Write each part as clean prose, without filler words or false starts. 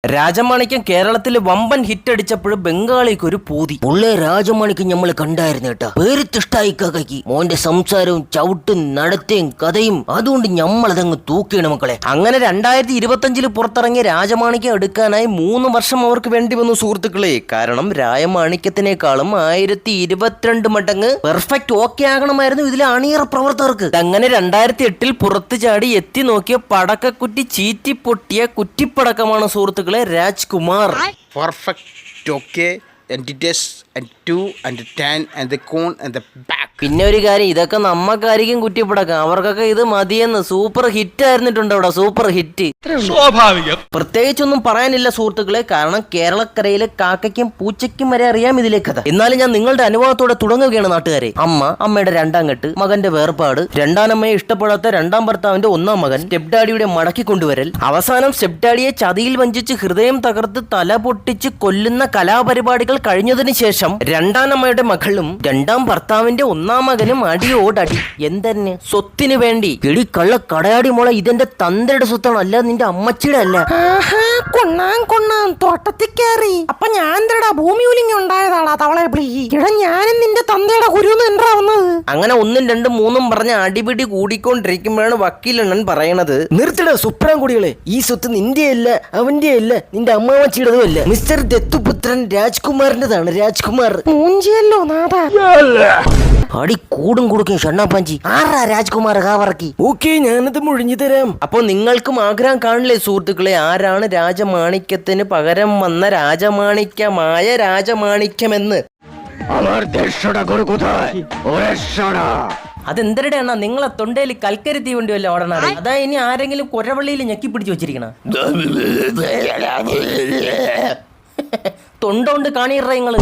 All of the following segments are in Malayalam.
രാജമാണിക്യം കേരളത്തിൽ വമ്പൻ ഹിറ്റ് അടിച്ചപ്പോൾ ബംഗാളിക്ക് ഒരു പൂതി. പുള്ളേ രാജമാണിക്യം നമ്മൾ കണ്ടായിരുന്നു കേട്ടാ. പേരിത്തിഷ്ടായി കാക്കയ്ക്ക്. മോന്റെ സംസാരവും ചവിട്ടും നടത്തയും കഥയും അതുകൊണ്ട് ഞമ്മളതങ്ങ് തൂക്കിയാണ് മക്കളെ. അങ്ങനെ 2025 പുറത്തിറങ്ങിയ രാജമാണിക്യം എടുക്കാനായി 3 വർഷം അവർക്ക് വേണ്ടി വന്നു സുഹൃത്തുക്കളെ. കാരണം രാജമാണിക്യത്തിനേക്കാളും 1022 മടങ്ങ് പെർഫെക്റ്റ് ഓക്കെ ആകണമായിരുന്നു ഇതിലെ അണിയറ പ്രവർത്തകർക്ക്. അങ്ങനെ 2008 പുറത്തു ചാടി എത്തി നോക്കിയ പടക്കക്കുറ്റി ചീറ്റി പൊട്ടിയ കുറ്റിപ്പടക്കമാണ് സുഹൃത്തുക്കളെ Rajkumar. Perfect, okay, and it is and 2 and 10 and the cone and the back. പിന്നെ ഒരു കാര്യം, ഇതൊക്കെ നമ്മക്കായിരിക്കും കുറ്റിപ്പടക്കം, അവർക്കൊക്കെ ഇത് മതിയെന്ന്. സൂപ്പർ ഹിറ്റ് ആയിരുന്നിട്ടുണ്ട് അവിടെ, സൂപ്പർ ഹിറ്റ്. സ്വാഭാവികം. പ്രത്യേകിച്ചൊന്നും പറയാനില്ല സുഹൃത്തുക്കളെ, കാരണം കേരളക്കരയിലെ കാക്കയ്ക്കും പൂച്ചയ്ക്കും വരെ അറിയാം ഇതിലെ കഥ. എന്നാലും ഞാൻ നിങ്ങളുടെ അനുഭവത്തോടെ തുടങ്ങുകയാണ് നാട്ടുകാരെ. അമ്മയുടെ 2ാം കെട്ട്, മകന്റെ വേർപാട്, 2ാം അമ്മയെ ഇഷ്ടപ്പെടാത്ത 2ാം ഭർത്താവിന്റെ 1ാം മകൻ, സ്റ്റെപ്പ് ഡാഡിയുടെ മടക്കി കൊണ്ടുവരൽ, അവസാനം സ്റ്റെപ്പ് ഡാഡിയെ ചതിയിൽ വഞ്ചിച്ച് ഹൃദയം തകർത്ത് തല പൊട്ടിച്ച് കൊല്ലുന്ന കലാപരിപാടികൾ കഴിഞ്ഞതിന് ശേഷം 2ാം അമ്മയുടെ മകളും 2ാം ഭർത്താവിന്റെ 1ാം മകനും അടിയോടടി. എന്തെന്നെ സ്വത്തിന് വേണ്ടി. എടി കള്ള കടയാടി മോളെ, ഇതെന്റെ തന്തയുടെ സ്വത്താണ്, അല്ല നിന്റെ അമ്മച്ചിയുടെ അല്ല. കൊണ്ണാൻ തോട്ടത്തിൽ കയറി. അപ്പൊ ഞാൻ എന്തടാ ഭൂമി ഉലിങ്ങി ഉണ്ടായതാടാ തവളെ പ്ലീ. ഇടാ ഞാനും നിന്റെ തന്തയുടെ കുരുന്ന് എന്താ വന്നത്. അങ്ങനെ 1ഉം 2ഉം 3ഉം പറഞ്ഞ അടിപിടി കൂടിക്കൊണ്ടിരിക്കുമ്പോഴാണ് വക്കീലണ്ണൻ പറയണത്, നിർത്തിട സുപ്രാം കുടികളെ, ഈ സ്വത്ത് നിന്റെയല്ല അവന്റെയല്ല നിന്റെ അമ്മാവച്ചിയുടേതും അല്ല. മിസ്റ്റർ ദത്തുപുത്രൻ രാജ്കുമാറിന്റെതാണ്. രാജ്കുമാർ മൂഞ്ചിയല്ലോ നാഥാ. അടി കൂടും കൊടുക്കും ഷണ്ണാപ്പാഞ്ചി. ആറാ രാജ്കുമാർ കാവറക്കി. ഓക്കെ, ഞാനത് മുഴിഞ്ഞു തരാം. അപ്പോൾ നിങ്ങൾക്കും ആഗ്രഹം കാണില്ലേ സുഹൃത്തുക്കളെ, ആരാണ് രാജമാണിക്യത്തിന് പകരം വന്ന രാജമാണിക്യമായ രാജമാണിക്യമെന്ന്? അതെന്തരുടെ അണ്ണാ, നിങ്ങളെ തൊണ്ടയിൽ കൽക്കരി തീവണ്ടി വല്ല ഓടനാണ്. അതാ ഇനി ആരെങ്കിലും കുരവള്ളിയിൽ ഞെക്കി പിടിച്ചു വെച്ചിരിക്കണ. തൊണ്ട കൊണ്ട് കാണിയിറ നിങ്ങള്.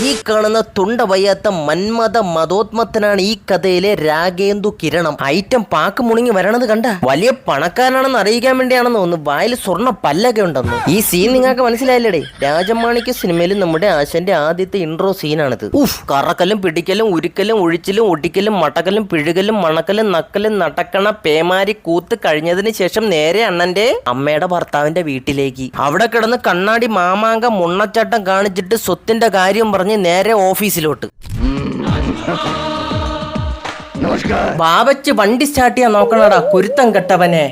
ഈ കാണുന്ന തൊണ്ട വയ്യാത്ത മന്മത മതോത്മത്തനാണ് ഈ കഥയിലെ രാഗേന്ദു കിരണം. ഐറ്റം പാക്ക് മുണിങ്ങി വരണത് കണ്ട വലിയ പണക്കാരനാണെന്ന് അറിയിക്കാൻ വേണ്ടിയാണെന്ന് തോന്നുന്നു. വായിൽ സ്വർണ്ണ പല്ലൊക്കെ ഉണ്ടെന്ന്. ഈ സീൻ നിങ്ങൾക്ക് മനസ്സിലായില്ലേ? രാജമാണിക്യ സിനിമയിൽ നമ്മുടെ ആശന്റെ ആദ്യത്തെ ഇൻട്രോ സീനാണിത്. കറക്കലും പിടിക്കലും ഉരുക്കലും ഒഴിച്ചിലും ഒടിക്കലും മട്ടക്കലും പിഴുകലും മണക്കലും നക്കലും നടക്കണ പേമാരി കൂത്ത് കഴിഞ്ഞതിന് ശേഷം നേരെ അണ്ണന്റെ അമ്മയുടെ ഭർത്താവിന്റെ വീട്ടിലേക്ക്. അവിടെ കിടന്ന് കണ്ണാടി മാമാങ്ക മുണ്ണച്ചാട്ടം കാണിച്ചിട്ട് സ്വത്തിന്റെ കാര്യം പറഞ്ഞ് നേരെ ഓഫീസിലോട്ട്. ബാബച്ച് വണ്ടി സ്റ്റാർട്ട് ചെയ്യാൻ നോക്കണടാ കുരുത്തം കെട്ടവനെ.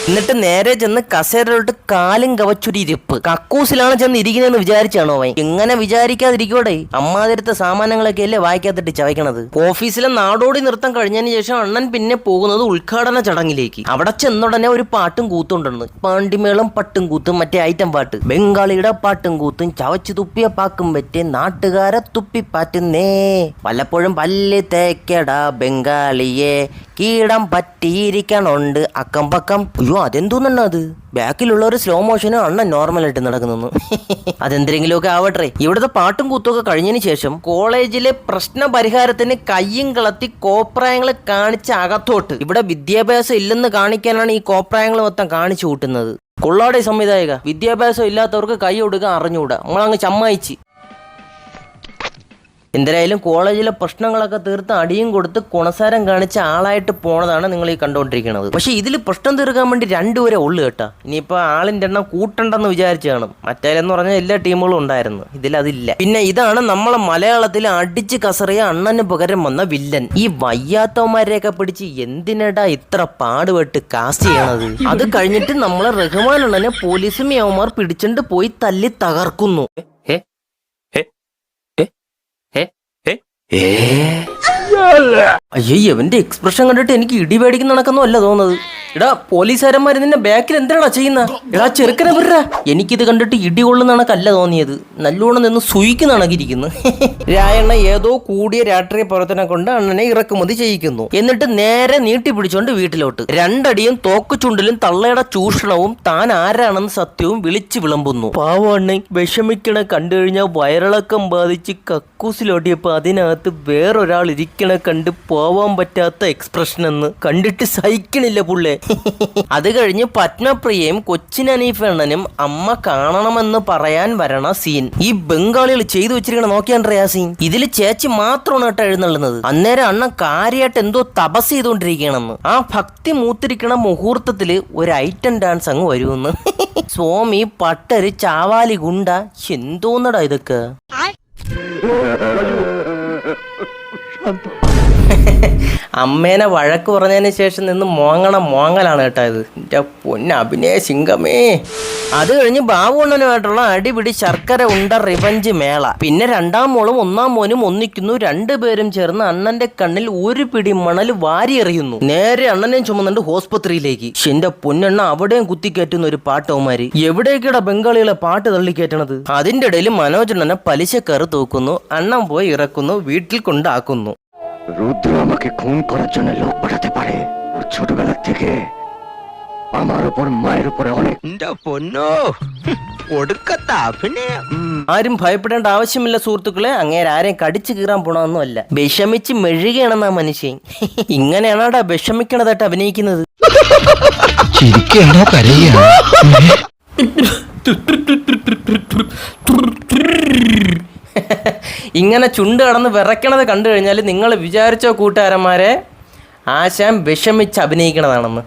എന്നിട്ട് നേരെ ചെന്ന് കസേരയിലോട്ട് കാലും കവച്ചൊരിരിപ്പ്. കക്കൂസിലാണ് ചെന്ന് ഇരിക്കുന്നതെന്ന് വിചാരിച്ചാണോ അവൻ? ഇങ്ങനെ വിചാരിക്കാതിരിക്കോടെ, അമ്മാതിരത്തെ സാമാനങ്ങളൊക്കെ അല്ലേ വായിക്കാത്തിട്ട് ചവയ്ക്കണത്. ഓഫീസിലെ നാടോടി നൃത്തം കഴിഞ്ഞതിന് ശേഷം അണ്ണൻ പിന്നെ പോകുന്നത് ഉദ്ഘാടന ചടങ്ങിലേക്ക്. അവിടെ ചെന്നുടനെ ഒരു പാട്ടും കൂത്തുണ്ടെന്ന്. പാണ്ടിമേളം പട്ടും കൂത്തും മറ്റേ ഐറ്റം പാട്ട്. ബംഗാളിയുടെ പാട്ടും കൂത്തും ചവച്ചു തുപ്പിയ പാക്കും പറ്റേ നാട്ടുകാരെ തുപ്പിപ്പാറ്റുന്നേ. വല്ലപ്പോഴും പല്ല് തേക്കടാ ബംഗാളിയെ, കീടം പറ്റിയിരിക്കണുണ്ട് അക്കം പക്കം. അയ്യോ അതെന്തോന്നാ അത്? ബാക്കിലുള്ളവർ സ്ലോ മോഷന് അണ്ണൻ നോർമലായിട്ട് നടക്കുന്നു. അതെന്തെങ്കിലുമൊക്കെ ആവട്ടെ. ഇവിടുത്തെ പാട്ടും കൂത്തൊക്കെ കഴിഞ്ഞതിന് ശേഷം കോളേജിലെ പ്രശ്ന പരിഹാരത്തിന് കയ്യും കളത്തി കോപ്രായങ്ങൾ കാണിച്ച് അകത്തോട്ട്. ഇവിടെ വിദ്യാഭ്യാസം ഇല്ലെന്ന് കാണിക്കാനാണ് ഈ കോപ്രായങ്ങൾ മൊത്തം കാണിച്ചു കൂട്ടുന്നത്. കൊള്ളാടെ സംവിധായക, വിദ്യാഭ്യാസം ഇല്ലാത്തവർക്ക് കൈ കൊടുക്കാൻ അറിഞ്ഞുകൂടാ. നമ്മളങ്ങ് ചമ്മായിച്ച്. എന്തായാലും കോളേജിലെ പ്രശ്നങ്ങളൊക്കെ തീർത്ത് അടിയും കൊടുത്ത് കുണസാരം കാണിച്ച ആളായിട്ട് പോണതാണ് നിങ്ങൾ ഈ കണ്ടുകൊണ്ടിരിക്കുന്നത്. പക്ഷെ ഇതിൽ പ്രശ്നം തീർക്കാൻ വേണ്ടി 2 പേരെ ഉള്ളു കേട്ടാ. ഇനിയിപ്പോൾ ആളിൻ്റെ എണ്ണം കൂട്ടണ്ടെന്ന് വിചാരിച്ചു കാണും. മറ്റേലെന്ന് പറഞ്ഞാൽ എല്ലാ ടീമുകളും ഉണ്ടായിരുന്നു, ഇതിലതില്ല. പിന്നെ ഇതാണ് നമ്മളെ മലയാളത്തിൽ അടിച്ച് കസറിയ അണ്ണന് പകരം വന്ന വില്ലൻ. ഈ വയ്യാത്തവന്മാരെയൊക്കെ പിടിച്ച് എന്തിനടാ ഇത്ര പാടുപെട്ട് കാസ്റ്റ് ചെയ്യണത്? അത് കഴിഞ്ഞിട്ട് നമ്മളെ റഹ്മാൻ അണ്ണനെ പോലീസും യവന്മാർ പിടിച്ചിട്ട് പോയി തല്ലി തകർക്കുന്നു. അയ്യോ, അവന്റെ എക്സ്പ്രഷൻ കണ്ടിട്ട് എനിക്ക് ഇടിപേടിക്കുന്ന കണക്കൊന്നും അല്ല തോന്നുന്നത്. എടാ പോലീസുകാരന്മാര് നിന്നെ ബാക്കിൽ എന്തിനാ ചെയ്യുന്ന? എടാ ചെറുക്കനെ വിട. എനിക്കിത് കണ്ടിട്ട് ഇടി കൊള്ളുന്ന കണക്കല്ല തോന്നിയത്, നല്ലോണം നിന്ന് സുയിക്കുന്ന കണക്കിരിക്കുന്നു. രായണ്ണ ഏതോ കൂടിയ രാഷ്ട്രീയ പ്രവർത്തനം കൊണ്ട് അണ്ണനെ ഇറക്കുമതി ചെയ്യിക്കുന്നു. എന്നിട്ട് നേരെ നീട്ടി പിടിച്ചോണ്ട് വീട്ടിലോട്ട് 2 അടിയും തോക്ക് ചുണ്ടിലും തള്ളയുടെ ചൂഷണവും താൻ ആരാണെന്ന് സത്യവും വിളിച്ചു വിളമ്പുന്നു. പാവണ്ണൻ വിഷമിക്കണ കണ്ടു കഴിഞ്ഞാൽ വയറിളക്കം ബാധിച്ച് കക്കൂസിലോട്ടിയപ്പോ അതിനകത്ത് സീറ്റിനകത്ത് വേറൊരാൾ ഇരിക്കണ കണ്ട് പോവാൻ പറ്റാത്ത എക്സ്പ്രഷൻ എന്ന് കണ്ടിട്ട് സഹിക്കണില്ല പുള്ളേ. അത് കഴിഞ്ഞ് പത്മപ്രിയയും കൊച്ചിൻ അനീഫണ്ണനും അമ്മ കാണണമെന്ന് പറയാൻ വരണ സീൻ ഈ ബംഗാളികൾ ചെയ്തു വെച്ചിരിക്കണ നോക്കിയാണ്ട്രാ ആ സീൻ. ഇതിൽ ചേച്ചി മാത്രമാണ് കേട്ടോ എഴുന്നള്ളുന്നത്. അന്നേരം അണ്ണൻ കാര്യമായിട്ട് എന്തോ തപസ് ചെയ്തുകൊണ്ടിരിക്കണമെന്ന്. ആ ഭക്തി മൂത്തിരിക്കണ മുഹൂർത്തത്തില് ഒരു ഐറ്റം ഡാൻസ് അങ്ങ് വരുമെന്ന്. സ്വാമി പട്ടര് ചാവാലി ഗുണ്ട എന്തോന്നടാ ഇതൊക്കെ. അമ്മേനെ വഴക്ക് പറഞ്ഞതിന് ശേഷം നിന്ന് മോങ്ങലാണ് കേട്ടോ ഇത്. എൻ്റെ പൊന്ന അഭിനയ സിംഗമേ. അത് കഴിഞ്ഞ് ബാബുണ്ണനുമായിട്ടുള്ള അടിപിടി ശർക്കര ഉണ്ട റിവഞ്ച് മേള. പിന്നെ രണ്ടാം മോളും ഒന്നാം മോനും ഒന്നിക്കുന്നു. രണ്ടുപേരും ചേർന്ന് അണ്ണന്റെ കണ്ണിൽ ഒരു പിടി മണൽ വാരി എറിയുന്നു. നേരെ അണ്ണനെയും ചുമന്നുണ്ട് ഹോസ്പിറ്റലിലേക്ക്. എന്റെ പൊന്നെണ്ണ അവിടെയും കുത്തിക്കയറ്റുന്ന ഒരു പാട്ടവന്മാര്. എവിടേക്കടാ ബംഗാളികളെ പാട്ട് തള്ളിക്കയറ്റണത്. അതിന്റെ ഇടയിൽ മനോജണ്ണനെ പലിശക്കാറ് തൂക്കുന്നു. അണ്ണൻ പോയി ഇറക്കുന്നു, വീട്ടിൽ കൊണ്ടാക്കുന്നു. রুদ্র আমাকে খুন করার জন্য লোক পাঠাতে পারে। ওর ছোটবেলা থেকে আমার উপর মায়ের উপরে অনেক ആരും ഭയപ്പെടേണ്ട ആവശ്യമില്ല സുഹൃത്തുക്കളെ. അങ്ങേര് ആരെയും കടിച്ചു കീറാൻ പോണമെന്നും അല്ല. വിഷമിച്ച് മെഴുകയാണെന്നാ മനുഷ്യൻ. ഇങ്ങനെയാണോടാ വിഷമിക്കണതായിട്ട് അഭിനയിക്കുന്നത്. ഇങ്ങനെ ചുണ്ട് കടന്ന് വിറയ്ക്കണത് കണ്ടു കഴിഞ്ഞാൽ നിങ്ങൾ വിചാരിച്ചോ കൂട്ടുകാരന്മാരെ, ആശാൻ വിഷമിച്ച് അഭിനയിക്കണതാണെന്ന്.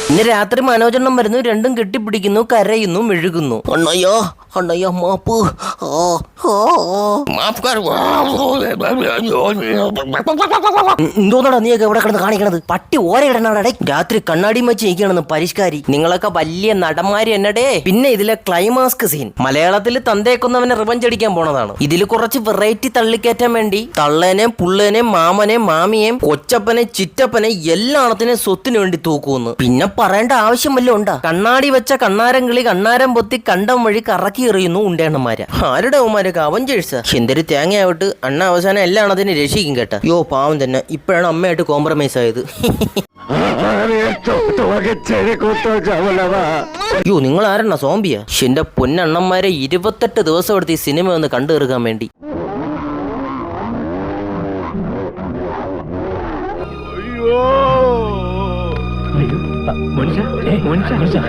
പിന്നെ രാത്രി മനോജണ്ണം വരുന്നു. രണ്ടും കെട്ടിപ്പിടിക്കുന്നു, കരയുന്നു, മെഴുകുന്നു. അണ്ണയ്യോ അണ്ണയ്യ മാപ്പ് എന്തോന്നടാ നീയൊക്കെ എവിടെ കിടന്ന് കാണിക്കണത്? പട്ടി ഓരയിടണടെ. രാത്രി കണ്ണാടി വെച്ച് നീക്കണെന്ന് പരിഷ്കാരി. നിങ്ങളൊക്കെ വലിയ നടന്മാര് എന്നടേ. പിന്നെ ഇതിലെ ക്ലൈമാസ്ക് സീൻ മലയാളത്തിൽ തന്തേക്കൊന്നവനെ റിവഞ്ച് അടിക്കാൻ പോണതാണ്. ഇതിൽ കുറച്ച് വെറൈറ്റി തള്ളിക്കയറ്റാൻ വേണ്ടി തള്ളേനെയും പുള്ളേനെയും മാമനെയും മാമിയെയും കൊച്ചപ്പനെ ചിറ്റപ്പനെ എല്ലാണത്തിനെയും സ്വത്തിനു വേണ്ടി തൂക്കുമെന്ന്. പിന്നെ പറയേണ്ട ആവശ്യം വല്ലതും ഉണ്ടാ? കണ്ണാടി വെച്ച കണ്ണാരം കിളി കണ്ണാരം പൊത്തി കണ്ടം വഴി കറക്കി എറിയുന്നു ഉണ്ടേണ്ണന്മാരാ. ആരുടെ അവന്മാരൊക്കെ അവഞ്ചേഴ്സാ. എന്തൊരു തേങ്ങയാവട്ട്. അണ്ണ അവസാനം എല്ലാം അതിനെ രക്ഷിക്കും കേട്ടാ. യോ പാവം തന്നെ. ഇപ്പോഴാണ് അമ്മയായിട്ട് കോംപ്രമൈസ് ആയത്. അയ്യോ നിങ്ങൾ ആരെണ്ണ സോംബിയാ? എന്റെ പൊന്നണ്ണന്മാരെ 28 ദിവസം എടുത്ത് ഈ സിനിമ ഒന്ന് കണ്ടു തീർക്കാൻ വേണ്ടി. മനുഷ്യ